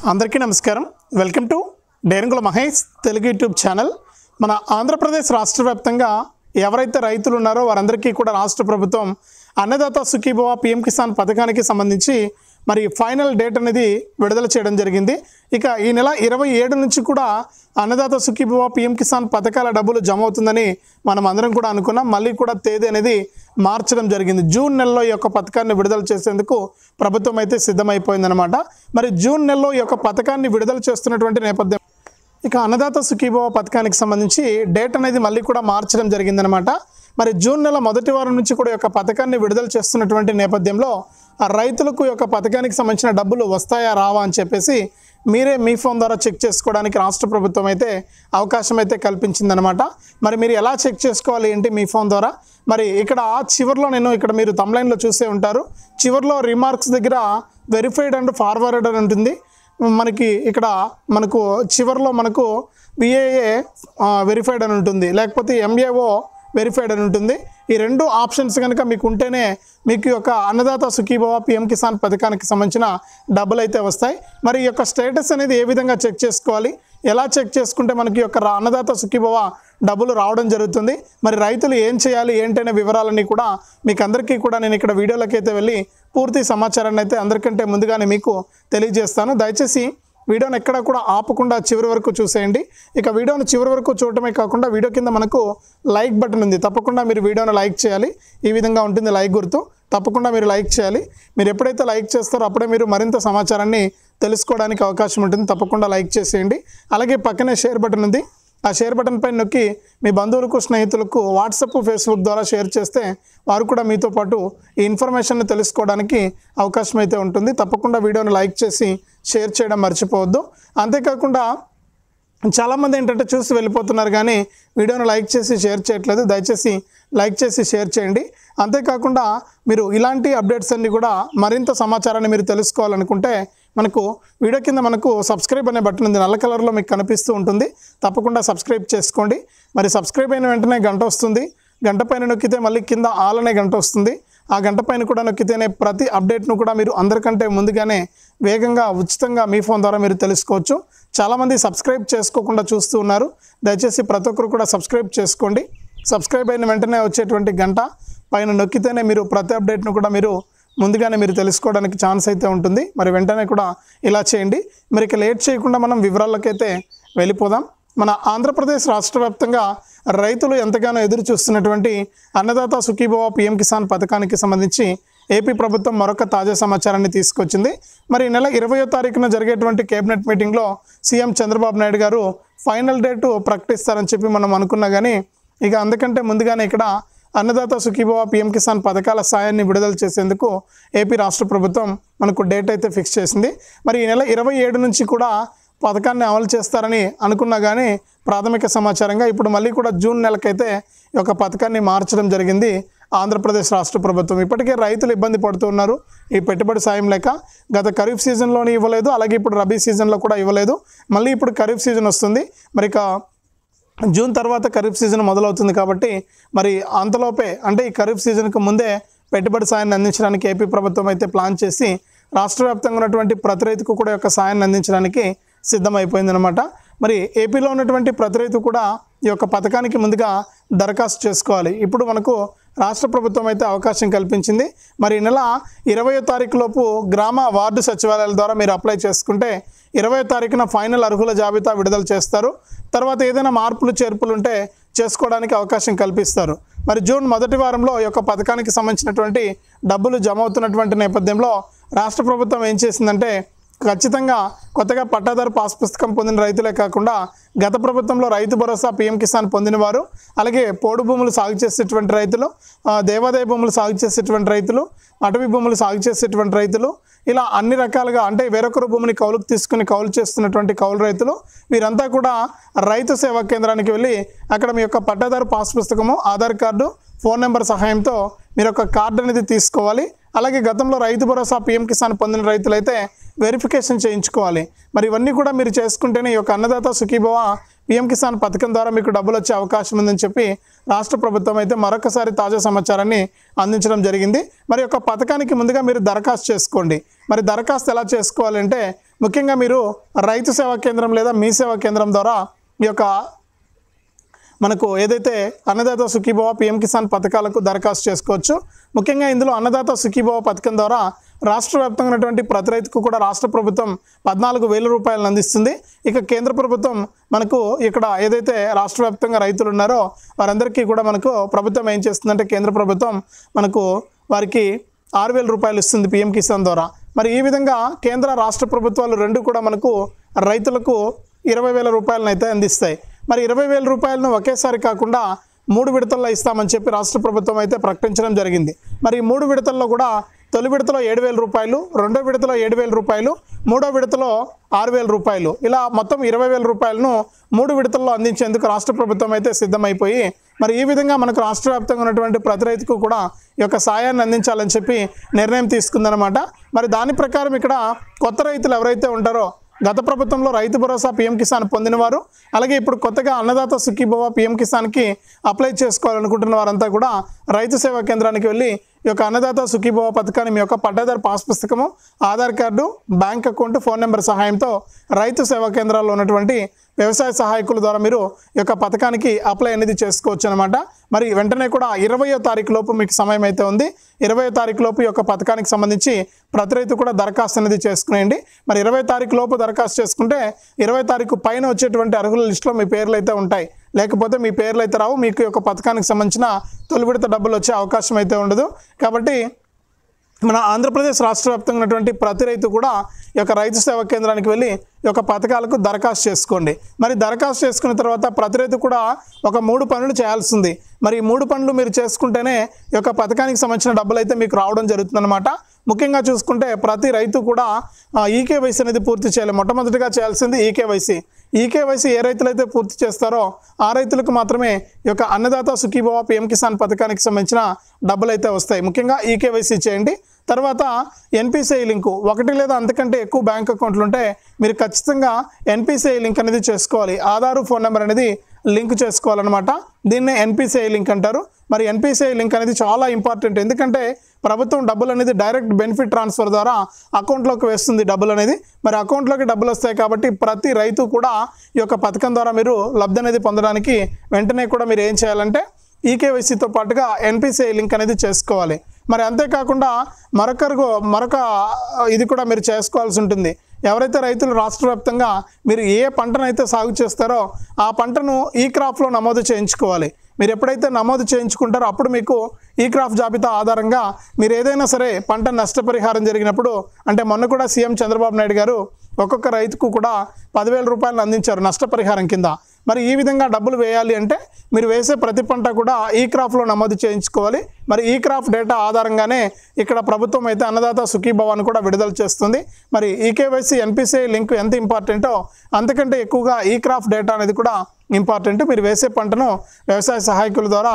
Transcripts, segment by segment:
అందరికీ నమస్కారం. Welcome to Derangula Mahesh Telugu YouTube channel. మన ఆంధ్రప్రదేశ్ రాష్ట్ర వ్యాప్తంగా ఎవరైతే రైతులు ఉన్నారో వారందరికీ కూడా రాష్ట్ర ప్రభుత్వం అన్నదాత సుఖీభవ పీఎం కిసాన్ పథకానికి సంబంధించి మరి ఫైనల్ డేట్ అనేది విడుదల చేయడం జరిగింది. ఇక ఈ నెల 27 నుంచి కూడా అన్నదాత సుఖీభవ పీఎం కిసాన్ పథకాల డబ్బులు జమ అవుతుందని మనం అందరం కూడా అనుకున్నాం. మళ్ళీ కూడా తేదీ అనేది మార్చడం జరిగింది. జూన్ నెలలో ఈ యొక్క పథకాన్ని విడుదల చేసేందుకు ప్రభుత్వం అయితే సిద్ధమైపోయిందనమాట. మరి జూన్ నెలలో ఈ యొక్క పథకాన్ని విడుదల చేస్తున్నటువంటి నేపథ్యం ఇక అన్నదాత సుఖీభవ పథకానికి సంబంధించి డేట్ అనేది మళ్ళీ కూడా మార్చడం జరిగిందనమాట. మరి జూన్ నెల మొదటి వారం నుంచి కూడా ఈ యొక్క పథకాన్ని విడుదల చేస్తున్నటువంటి నేపథ్యంలో ఆ రైతులకు ఈ యొక్క పథకానికి సంబంధించిన డబ్బులు వస్తాయా రావా అని చెప్పేసి మీరే మీ ఫోన్ ద్వారా చెక్ చేసుకోవడానికి రాష్ట్ర ప్రభుత్వం అయితే అవకాశం అయితే కల్పించిందనమాట. మరి మీరు ఎలా చెక్ చేసుకోవాలి ఏంటి మీ ఫోన్ ద్వారా? మరి ఇక్కడ చివరిలో ఇక్కడ మీరు తమ్లైన్లో చూసే ఉంటారు. చివరిలో రిమార్క్స్ దగ్గర వెరిఫైడ్ అండ్ ఫార్వర్డ్ అని ఉంటుంది. మనకు చివరిలో మనకు విఏఏ వెరిఫైడ్ అని ఉంటుంది, లేకపోతే ఎంఏఓ వెరిఫైడ్ అని ఉంటుంది. ఈ రెండు ఆప్షన్స్ కనుక మీకు ఉంటేనే మీకు యొక్క అన్నదాత సుఖీభవ పీఎం కిసాన్ పథకానికి సంబంధించిన డబ్బులు అయితే వస్తాయి. మరి ఈ యొక్క స్టేటస్ అనేది ఏ విధంగా చెక్ చేసుకోవాలి, ఎలా చెక్ చేసుకుంటే మనకి యొక్క అన్నదాత సుఖీభవ డబ్బులు రావడం జరుగుతుంది, మరి రైతులు ఏం చేయాలి ఏంటనే వివరాలన్నీ కూడా మీకు అందరికీ కూడా నేను ఇక్కడ వీడియోలోకి అయితే వెళ్ళి పూర్తి సమాచారాన్ని అయితే అందరికంటే ముందుగానే మీకు తెలియజేస్తాను. దయచేసి వీడియోని ఎక్కడ కూడా ఆపకుండా చివరి వరకు చూసేయండి. ఇక వీడియోని చివరి వరకు చూడటమే కాకుండా వీడియో కింద మనకు లైక్ బటన్ ఉంది, తప్పకుండా మీరు వీడియోని లైక్ చేయాలి. ఈ విధంగా ఉంటుంది లైక్ గుర్తు, తప్పకుండా మీరు లైక్ చేయాలి. మీరు ఎప్పుడైతే లైక్ చేస్తారో అప్పుడే మీరు మరింత సమాచారాన్ని తెలుసుకోవడానికి అవకాశం ఉంటుంది. తప్పకుండా లైక్ చేసేయండి. అలాగే పక్కనే షేర్ బటన్ ఉంది, ఆ షేర్ బటన్ పైన నొక్కి మీ బంధువులకు స్నేహితులకు వాట్సాప్ ఫేస్బుక్ ద్వారా షేర్ చేస్తే వారు కూడా మీతో పాటు ఈ ఇన్ఫర్మేషన్ని తెలుసుకోవడానికి అవకాశం అయితే ఉంటుంది. తప్పకుండా వీడియోని లైక్ చేసి షేర్ చేయడం మర్చిపోవద్దు. అంతేకాకుండా చాలామంది ఏంటంటే చూసి వెళ్ళిపోతున్నారు కానీ వీడియోని లైక్ చేసి షేర్ చేయట్లేదు. దయచేసి లైక్ చేసి షేర్ చేయండి. అంతేకాకుండా మీరు ఇలాంటి అప్డేట్స్ అన్నీ కూడా మరింత సమాచారాన్ని మీరు తెలుసుకోవాలనుకుంటే మనకు వీడియో కింద మనకు సబ్స్క్రైబ్ అనే బటన్ ఉంది, నల్ల కలర్లో మీకు కనిపిస్తూ ఉంటుంది. తప్పకుండా సబ్స్క్రైబ్ చేసుకోండి. మరి సబ్స్క్రైబ్ అయిన వెంటనే గంట వస్తుంది, గంట పైన నొక్కితే మళ్ళీ కింద ఆల్ అనే గంట వస్తుంది. ఆ గంట పైన కూడా నొక్కితేనే ప్రతి అప్డేట్ను కూడా మీరు అందరికంటే ముందుగానే వేగంగా ఉచితంగా మీ ఫోన్ ద్వారా మీరు తెలుసుకోవచ్చు. చాలామంది సబ్స్క్రైబ్ చేసుకోకుండా చూస్తూ ఉన్నారు. దయచేసి ప్రతి ఒక్కరు కూడా సబ్స్క్రైబ్ చేసుకోండి. సబ్స్క్రైబ్ అయిన వెంటనే వచ్చేటువంటి గంట పైన నొక్కితేనే మీరు ప్రతి అప్డేట్ను కూడా మీరు ముందుగానే మీరు తెలుసుకోవడానికి ఛాన్స్ అయితే ఉంటుంది. మరి వెంటనే కూడా ఇలా చేయండి. మరి ఇక లేట్ చేయకుండా మనం వివరాలకైతే వెళ్ళిపోదాం. మన ఆంధ్రప్రదేశ్ రాష్ట్ర వ్యాప్తంగా రైతులు ఎంతగానో ఎదురు చూస్తున్నటువంటి అన్నదాత సుఖీభవ పీఎం కిసాన్ పథకానికి సంబంధించి ఏపీ ప్రభుత్వం మరొక తాజా సమాచారాన్ని తీసుకొచ్చింది. మరి ఈ నెల 20వ తారీఖున జరిగేటువంటి కేబినెట్ మీటింగ్లో సీఎం చంద్రబాబు నాయుడు గారు ఫైనల్ డేటు ప్రకటిస్తారని చెప్పి మనం అనుకున్నా కానీ ఇక అందుకంటే ముందుగానే ఇక్కడ అన్నదాత సుఖీభవ పీఎం కిసాన్ పథకాల సాయాన్ని విడుదల చేసేందుకు ఏపీ రాష్ట్ర ప్రభుత్వం మనకు డేట్ అయితే ఫిక్స్ చేసింది. మరి ఈ నెల 27 నుంచి కూడా పథకాన్ని అమలు చేస్తారని అనుకున్నా కానీ ప్రాథమిక సమాచారంగా ఇప్పుడు మళ్ళీ కూడా జూన్ నెలకైతే ఈ యొక్క పథకాన్ని మార్చడం జరిగింది ఆంధ్రప్రదేశ్ రాష్ట్ర ప్రభుత్వం. ఇప్పటికే రైతులు ఇబ్బంది పడుతూ ఉన్నారు ఈ పెట్టుబడి సాయం లేక. గత ఖరీఫ్ సీజన్లోనే ఇవ్వలేదు, అలాగే ఇప్పుడు రబీ సీజన్లో కూడా ఇవ్వలేదు. మళ్ళీ ఇప్పుడు ఖరీఫ్ సీజన్ వస్తుంది. మరి ఇక జూన్ తర్వాత ఖరీఫ్ సీజన్ మొదలవుతుంది కాబట్టి మరి అంతలోపే అంటే ఈ ఖరీఫ్ సీజన్కు ముందే పెట్టుబడి సాయాన్ని అందించడానికి ఏపీ ప్రభుత్వం అయితే ప్లాన్ చేసి రాష్ట్ర వ్యాప్తంగా ఉన్నటువంటి ప్రతి రైతుకు కూడా యొక్క సాయాన్ని అందించడానికి సిద్ధమైపోయిందనమాట. మరి ఏపీలో ఉన్నటువంటి ప్రతి రైతు కూడా ఈ యొక్క పథకానికి ముందుగా దరఖాస్తు చేసుకోవాలి. ఇప్పుడు మనకు రాష్ట్ర ప్రభుత్వం అయితే అవకాశం కల్పించింది. మరి ఈ నెల 20వ తారీఖు లోపు గ్రామ వార్డు సచివాలయాల ద్వారా మీరు అప్లై చేసుకుంటే 20వ తారీఖున ఫైనల్ అర్హుల జాబితా విడుదల చేస్తారు. తర్వాత ఏదైనా మార్పులు చేర్పులు ఉంటే చేసుకోవడానికి అవకాశం కల్పిస్తారు. మరి జూన్ మొదటి వారంలో ఈ యొక్క పథకానికి సంబంధించినటువంటి డబ్బులు జమ అవుతున్నటువంటి నేపథ్యంలో రాష్ట్ర ప్రభుత్వం ఏం చేసిందంటే ఖచ్చితంగా కొత్తగా పట్టాదారు పాస్ పుస్తకం పొందిన రైతులే కాకుండా గత ప్రభుత్వంలో రైతు భరోసా పీఎం కిసాన్ పొందినవారు, అలాగే పోడు భూములు సాగు చేసేటువంటి రైతులు, దేవాదాయ భూములు సాగు చేసేటువంటి రైతులు, అటవీ భూములు సాగు చేసేటువంటి రైతులు, ఇలా అన్ని రకాలుగా అంటే వేరొకరు భూమిని కౌలుకు తీసుకుని కౌలు చేస్తున్నటువంటి కౌలు రైతులు వీరంతా కూడా రైతు సేవా కేంద్రానికి వెళ్ళి అక్కడ మీ యొక్క పట్టాదారు పాస్ పుస్తకము, ఆధార్ కార్డు, ఫోన్ నెంబర్ సహాయంతో మీరు ఒక కార్డు అనేది తీసుకోవాలి. అలాగే గతంలో రైతు భరోసా పీఎం కిసాన్ పొందిన రైతులైతే వెరిఫికేషన్ చేయించుకోవాలి. మరి ఇవన్నీ కూడా మీరు చేసుకుంటేనే ఈ యొక్క అన్నదాత సుఖీభవ పీఎం కిసాన్ పథకం ద్వారా మీకు డబ్బులు వచ్చే అవకాశం ఉందని చెప్పి రాష్ట్ర ప్రభుత్వం అయితే మరొకసారి తాజా సమాచారాన్ని అందించడం జరిగింది. మరి యొక్క పథకానికి ముందుగా మీరు దరఖాస్తు చేసుకోండి. మరి దరఖాస్తు ఎలా చేసుకోవాలంటే ముఖ్యంగా మీరు రైతు సేవా కేంద్రం లేదా మీ సేవా కేంద్రం ద్వారా ఈ యొక్క మనకు ఏదైతే అన్నదాత సుఖీభవ పిఎం కిసాన్ పథకాలకు దరఖాస్తు చేసుకోవచ్చు. ముఖ్యంగా ఇందులో అన్నదాత సుఖీభవ పథకం ద్వారా రాష్ట్ర వ్యాప్తంగా ఉన్నటువంటి ప్రతి రైతుకు కూడా రాష్ట్ర ప్రభుత్వం 14,000 రూపాయలను అందిస్తుంది. ఇక కేంద్ర ప్రభుత్వం మనకు ఇక్కడ ఏదైతే రాష్ట్ర వ్యాప్తంగా రైతులు ఉన్నారో వారందరికీ కూడా మనకు ప్రభుత్వం ఏం చేస్తుందంటే కేంద్ర ప్రభుత్వం మనకు వారికి 6,000 రూపాయలు ఇస్తుంది పిఎం కిసాన్ ద్వారా. మరి ఈ విధంగా కేంద్ర రాష్ట్ర ప్రభుత్వాలు రెండు కూడా మనకు రైతులకు 20,000 రూపాయలను అయితే అందిస్తాయి. మరి 20,000 రూపాయలను ఒకేసారి కాకుండా 3 విడతల్లో ఇస్తామని చెప్పి రాష్ట్ర ప్రభుత్వం అయితే ప్రకటించడం జరిగింది. మరి 3 విడతల్లో కూడా తొలి విడతలో 7,000 రూపాయలు, రెండో విడతలో 7,000 రూపాయలు, మూడో విడతలో 6,000 రూపాయలు, ఇలా మొత్తం 20,000 రూపాయలను 3 విడతల్లో అందించేందుకు రాష్ట్ర ప్రభుత్వం అయితే సిద్ధమైపోయి మరి ఈ విధంగా మనకు రాష్ట్ర వ్యాప్తంగా ఉన్నటువంటి ప్రతి రైతుకు కూడా ఈ యొక్క సాయాన్ని అందించాలని చెప్పి నిర్ణయం తీసుకుందనమాట. మరి దాని ప్రకారం ఇక్కడ కొత్త రైతులు ఎవరైతే ఉంటారో గత ప్రభుత్వంలో రైతు భరోసా పిఎం కిసాన్ పొందినవారు, అలాగే ఇప్పుడు కొత్తగా అన్నదాత సుఖీభవ పిఎం కిసాన్కి అప్లై చేసుకోవాలనుకుంటున్న వారంతా కూడా రైతు సేవా కేంద్రానికి వెళ్ళి ఈ యొక్క అన్నదాత సుఖీభవ పథకాన్ని మీ యొక్క పట్టాదారు పాస్ పుస్తకము, Aadhaar card, bank account, phone number సహాయంతో రైతు సేవా కేంద్రాల్లో ఉన్నటువంటి వ్యవసాయ సహాయకుల ద్వారా మీరు ఈ యొక్క పథకానికి అప్లై అనేది చేసుకోవచ్చు అనమాట. మరి వెంటనే కూడా 20వ తారీఖు లోపు మీకు సమయం అయితే ఉంది. 20వ తారీఖు లోపు ఈ యొక్క పథకానికి సంబంధించి ప్రతి రైతు కూడా దరఖాస్తు అనేది చేసుకునేయండి. మరి 20వ తారీఖు లోపు దరఖాస్తు చేసుకుంటే 20వ తారీఖు పైన వచ్చేటువంటి అర్హుల లిస్టులో మీ పేర్లు అయితే ఉంటాయి. లేకపోతే మీ పేర్లు అయితే రావు. మీకు ఈ యొక్క పథకానికి సంబంధించిన తొలి విడత డబ్బులు వచ్చే అవకాశం అయితే ఉండదు. కాబట్టి మన ఆంధ్రప్రదేశ్ రాష్ట్ర వ్యాప్తంగా ఉన్నటువంటి ప్రతి రైతు కూడా ఈ యొక్క రైతు సేవా కేంద్రానికి వెళ్ళి ఈ యొక్క పథకాలకు దరఖాస్తు చేసుకోండి. మరి దరఖాస్తు చేసుకున్న తర్వాత ప్రతి రైతు కూడా ఒక 3 పనులు చేయాల్సి ఉంది. మరి ఈ 3 పనులు మీరు చేసుకుంటేనే ఈ యొక్క పథకానికి సంబంధించిన డబ్బులు అయితే మీకు రావడం జరుగుతుందన్నమాట. ముఖ్యంగా చూసుకుంటే ప్రతి రైతు కూడా ఈకేవైసీ అనేది పూర్తి చేయాలి. మొట్టమొదటిగా చేయాల్సింది ఈకేవైసీ ఏ రైతులైతే పూర్తి చేస్తారో ఆ రైతులకు మాత్రమే ఈ యొక్క అన్నదాత సుఖీభవ పిఎం కిసాన్ పథకానికి సంబంధించిన డబ్బులు అయితే వస్తాయి. ముఖ్యంగా ఈకేవైసీ చేయండి. తర్వాత ఎన్పిసిఐ లింకు, 1 లేదా అంతకంటే ఎక్కువ బ్యాంక్ అకౌంట్లు ఉంటే మీరు ఖచ్చితంగా ఎన్పిసిఐ లింక్ అనేది చేసుకోవాలి. ఆధారు, ఫోన్ నెంబర్ అనేది లింక్ చేసుకోవాలన్నమాట. దీన్నే ఎన్పిసిఐ లింక్ అంటారు. మరి ఎన్పిసిఐ లింక్ అనేది చాలా ఇంపార్టెంట్. ఎందుకంటే ప్రభుత్వం డబ్బులు అనేది డైరెక్ట్ బెనిఫిట్ ట్రాన్స్ఫర్ ద్వారా అకౌంట్లోకి వేస్తుంది డబ్బులు అనేది. మరి అకౌంట్లోకి డబ్బులు వస్తాయి కాబట్టి ప్రతి రైతు కూడా ఈ యొక్క పథకం ద్వారా మీరు లబ్ధి అనేది పొందడానికి వెంటనే కూడా మీరు ఏం చేయాలంటే ఈకేవైసీతో పాటుగా ఎన్పిసిఐ లింక్ అనేది చేసుకోవాలి. మరి అంతేకాకుండా మరొక ఇది కూడా మీరు చేసుకోవాల్సి ఉంటుంది. ఎవరైతే రైతులు రాష్ట్ర వ్యాప్తంగా మీరు ఏ పంటనైతే సాగు చేస్తారో ఆ పంటను ఈ క్రాప్లో నమోదు చేయించుకోవాలి. మీరు ఎప్పుడైతే నమోదు చేయించుకుంటారో అప్పుడు మీకు ఈ క్రాప్ జాబితా ఆధారంగా మీరు ఏదైనా సరే పంట నష్టపరిహారం జరిగినప్పుడు, అంటే మొన్న కూడా సీఎం చంద్రబాబు నాయుడు గారు ఒక్కొక్క రైతుకు కూడా 10,000 రూపాయలు అందించారు నష్టపరిహారం కింద. మరి ఈ విధంగా డబ్బులు వేయాలి అంటే మీరు వేసే ప్రతి పంట కూడా ఈ క్రాప్లో నమోదు చేయించుకోవాలి. మరి ఈ క్రాప్ డేటా ఆధారంగానే ఇక్కడ ప్రభుత్వం అయితే అన్నదాత సుఖీభవాన్ని కూడా విడుదల చేస్తుంది. మరి ఈకేవైసీ ఎన్పిసిఐ లింక్ ఎంత ఇంపార్టెంటో అంతకంటే ఎక్కువగా ఈ క్రాప్ డేటా అనేది కూడా ఇంపార్టెంట్. మీరు వేసే పంటను వ్యవసాయ సహాయకుల ద్వారా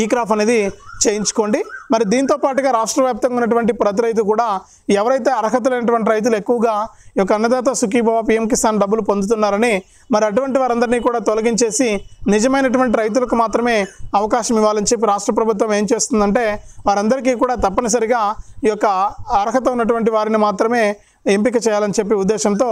ఈ క్రాప్ అనేది చేయించుకోండి. మరి దీంతో పాటుగా రాష్ట్ర వ్యాప్తంగా ఉన్నటువంటి ప్రతి రైతు కూడా ఎవరైతే అర్హత లేనటువంటి రైతులు ఎక్కువగా ఈ యొక్క అన్నదాత సుఖీభవ పిఎం కిసాన్ డబ్బులు పొందుతున్నారని మరి అటువంటి వారందరినీ కూడా తొలగించేసి నిజమైనటువంటి రైతులకు మాత్రమే అవకాశం ఇవ్వాలని చెప్పి రాష్ట్ర ప్రభుత్వం ఏం చేస్తుందంటే వారందరికీ కూడా తప్పనిసరిగా ఈ యొక్క అర్హత ఉన్నటువంటి వారిని మాత్రమే ఎంపిక చేయాలని చెప్పి ఉద్దేశంతో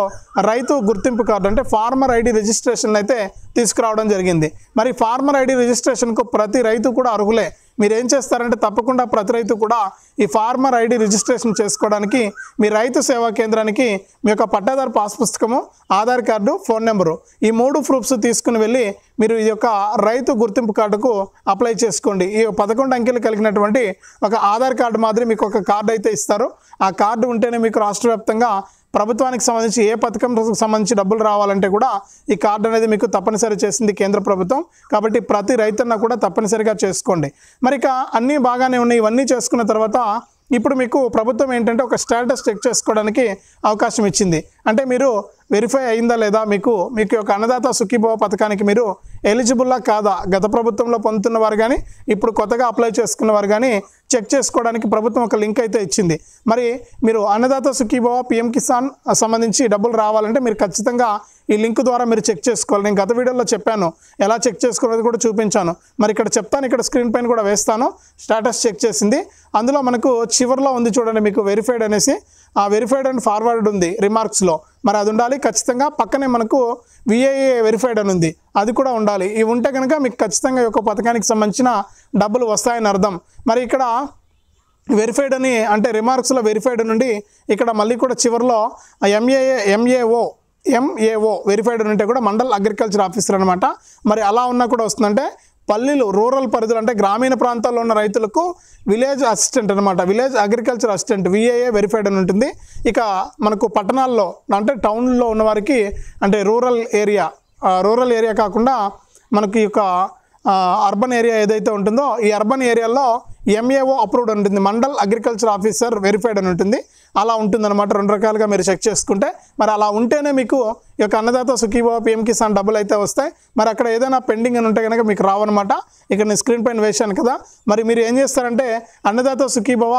రైతు గుర్తింపు కార్డు అంటే ఫార్మర్ ఐడి రిజిస్ట్రేషన్ అయితే తీసుకురావడం జరిగింది. మరి ఫార్మర్ ఐడి రిజిస్ట్రేషన్కు ప్రతి రైతు కూడా అర్హులే. మీరు ఏం చేస్తారంటే తప్పకుండా ప్రతి రైతు కూడా ఈ ఫార్మర్ ఐడి రిజిస్ట్రేషన్ చేసుకోవడానికి మీ రైతు సేవా కేంద్రానికి మీ యొక్క పట్టాదారు పాస్ పుస్తకము, ఆధార్ కార్డు, ఫోన్ నెంబరు ఈ 3 ప్రూఫ్స్ తీసుకుని వెళ్ళి మీరు ఈ యొక్క రైతు గుర్తింపు కార్డుకు అప్లై చేసుకోండి. ఈ 11 అంకెలు కలిగినటువంటి ఒక ఆధార్ కార్డు మాదిరి మీకు ఒక కార్డు అయితే ఇస్తారు. ఆ కార్డు ఉంటేనే మీకు రాష్ట్ర వ్యాప్తంగా ప్రభుత్వానికి సంబంధించి ఏ పథకం సంబంధించి డబ్బులు రావాలంటే కూడా ఈ కార్డు అనేది మీకు తప్పనిసరి చేసింది కేంద్ర ప్రభుత్వం. కాబట్టి ప్రతి రైతన్న కూడా తప్పనిసరిగా చేసుకోండి. మరి ఇక అన్నీ బాగానే ఉన్నాయి. ఇవన్నీ చేసుకున్న తర్వాత ఇప్పుడు మీకు ప్రభుత్వం ఏంటంటే ఒక స్టేటస్ చెక్ చేసుకోవడానికి అవకాశం ఇచ్చింది. అంటే మీరు వెరిఫై అయిందా లేదా, మీకు యొక్క అన్నదాత సుఖీభవ పథకానికి మీరు ఎలిజిబుల్లా కాదా, గత ప్రభుత్వంలో పొందుతున్న వారు కానీ ఇప్పుడు కొత్తగా అప్లై చేసుకున్న వారు కానీ చెక్ చేసుకోవడానికి ప్రభుత్వం ఒక లింక్ అయితే ఇచ్చింది. మరి మీరు అన్నదాత సుఖీభవ పిఎం కిసాన్ సంబంధించి డబ్బులు రావాలంటే మీరు ఖచ్చితంగా ఈ లింక్ ద్వారా మీరు చెక్ చేసుకోవాలి. నేను గత వీడియోలో చెప్పాను, ఎలా చెక్ చేసుకోవాలని కూడా చూపించాను. మరి ఇక్కడ చెప్తాను, ఇక్కడ స్క్రీన్ పైన కూడా వేస్తాను. స్టేటస్ చెక్ చేసింది అందులో మనకు చివరిలో ఉంది చూడండి, మీకు వెరిఫైడ్ అనేసి వెరిఫైడ్ అండ్ ఫార్వర్డ్ ఉంది రిమార్క్స్లో, మరి అది ఉండాలి ఖచ్చితంగా. పక్కనే మనకు విఏఏ వెరిఫైడ్ అని ఉంది, అది కూడా ఉండాలి. ఇవి ఉంటే కనుక మీకు ఖచ్చితంగా ఈ యొక్క పథకానికి సంబంధించిన డబ్బులు వస్తాయని అర్థం. మరి ఇక్కడ వెరిఫైడ్ అని అంటే రిమార్క్స్లో వెరిఫైడ్ నుండి ఇక్కడ మళ్ళీ కూడా చివరిలో ఎంఏఓ వెరిఫైడ్ ఉంటే కూడా మండల్ అగ్రికల్చర్ ఆఫీసర్ అనమాట. మరి అలా ఉన్నా కూడా వస్తుందంటే పల్లెలు రూరల్ పరిధులు అంటే గ్రామీణ ప్రాంతాల్లో ఉన్న రైతులకు విలేజ్ అసిస్టెంట్ అనమాట, village agriculture assistant VAA verified అని ఉంటుంది. ఇక మనకు పట్టణాల్లో అంటే టౌన్లో ఉన్న వారికి అంటే రూరల్ ఏరియా కాకుండా మనకి యొక్క అర్బన్ ఏరియా ఏదైతే ఉంటుందో ఈ అర్బన్ ఏరియాలో ఎంఏఓ అప్రూవ్డ్ ఉంటుంది, మండల్ అగ్రికల్చర్ ఆఫీసర్ వెరిఫైడ్ అని ఉంటుంది. అలా ఉంటుందన్నమాట. 2 రకాలుగా మీరు చెక్ చేసుకుంటే మరి అలా ఉంటేనే మీకు ఈ యొక్క అన్నదాత సుఖీభవ PM కిసాన్ డబ్బులు అయితే వస్తాయి. మరి అక్కడ ఏదైనా పెండింగ్ అని ఉంటే కనుక మీకు రావన్నమాట. ఇక్కడ నేను స్క్రీన్ పైన వేశాను కదా, మరి మీరు ఏం చేస్తారంటే అన్నదాత సుఖీభవ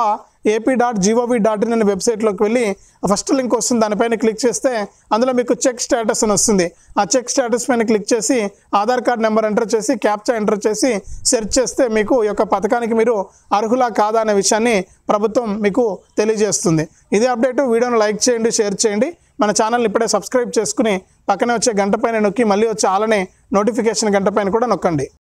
AP.gov.in అనే వెబ్సైట్లోకి వెళ్ళి ఫస్ట్ లింక్ వస్తుంది, దానిపైన క్లిక్ చేస్తే అందులో మీకు చెక్ స్టేటస్ అని వస్తుంది. ఆ చెక్ స్టేటస్ పైన క్లిక్ చేసి ఆధార్ కార్డ్ నెంబర్ ఎంటర్ చేసి క్యాప్చా ఎంటర్ చేసి సెర్చ్ చేస్తే మీకు ఈ యొక్క పథకానికి మీరు అర్హులా కాదా అనే విషయాన్ని ప్రభుత్వం మీకు తెలియజేస్తుంది. ఇదే అప్డేట్. వీడియోను లైక్ చేయండి, షేర్ చేయండి. మన ఛానల్ని ఇప్పుడే సబ్స్క్రైబ్ చేసుకుని పక్కనే వచ్చే గంట పైన నొక్కి మళ్ళీ వచ్చే ఆలనే నోటిఫికేషన్ గంట పైన కూడా నొక్కండి.